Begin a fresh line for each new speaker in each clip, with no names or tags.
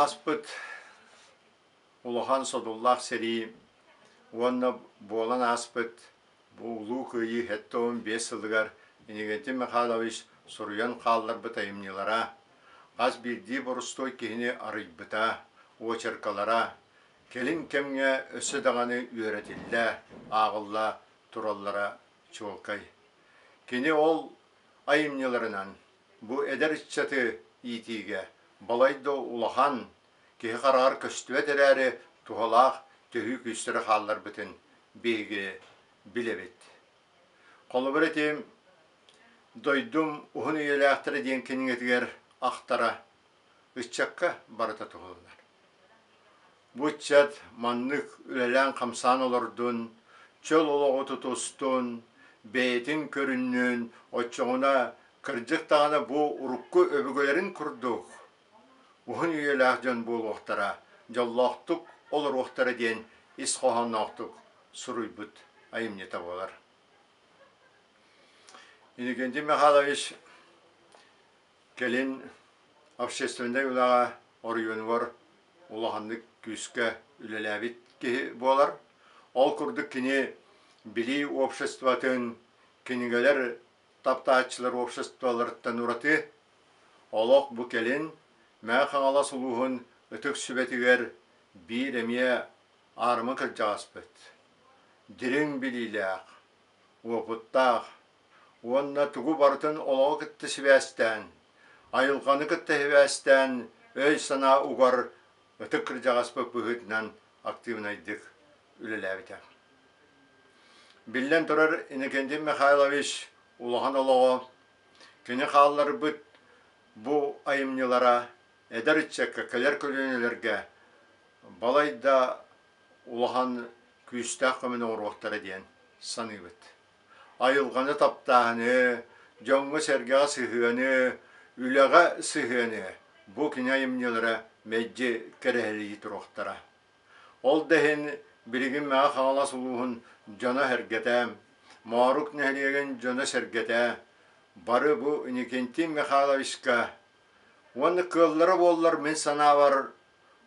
аспыт улахан содуллах сери, уонна болан аспыт, буглу кыйы хеттоон 5 сылыгар Иннигентин Михайлович суруян қаллар бытайымнилара, аз бирди борустой кихини арыйбыта, очеркалара, келин кемге өсі дағаны үйретілі, ағылла тураллара чуолкай. Кини ол айымниларынан, бу эдер иччаты итиге, балайды улахан, кихи қарағар көстүвет әрәрі тухалақ төхі күстірі қаллар бітін бейге білебет. Қолы бір етем, дойдум ухун үйеләқтірі ден кеніңетігер ақтара үтчакка барыта тұғылынар. Бұтчат маннық үлелән қамсан олырдun, чөл олығы тұтыстun, бейтін көріннен, отчоғына кірдіктағына бұ ұрыққы өбігөлерін күрдік. Ухун үйеләқтен бұл оқтара, жаллақтық олыр оқтара ден ис қоғаннақтық сұруй бұд айымнета болар. Иннигентин Михайлович келин общественный улаға орыйонуар улағандық күске үлеләбит ки болар. Ол күрдік кini били обществатын кинигелер таптаатчылар обществоларыттан ураты. Олық бұ келин мә қаңала сұлуғын үтік сүбетігер бір әмие арымы кіржағаспыт. Дирин билиләқ, опыттақ, онна тугу бартын олығы кітті сібәстен, айылғаны кітті сібәстен, өй сана уғар үтік кіржағаспык бұғытынан активнайдық үлеләбіті. Білден тұрар Иннигентин Михайлович улахан олығы, кені қалылар бұд бұ айымнилара, әдір үтчәкке, кәлер көлінелерге, балайда улахан күстәқ көмін оруақтары ден саны бұд. Айылғаны таптағыны, жоңғы сәргеға сығыны, үліға сығыны, бұ кені айымнилара мәдді кәрәлі тұруқтара. Ол дәхін бірігін мәға қаңала сұлуғын жона әргеті, мағарук нәлеген жона сәргеті, бары бұ Иннигентин Михайловичка. Оны көллері болылар мен сана бар,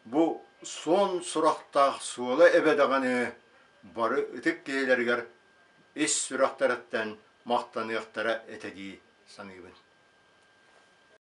бұ сон сұрақтақ суылы әбедағаны бары үтік кейлергер ес сұрақтараттан мақтанықтара әтәді санығын.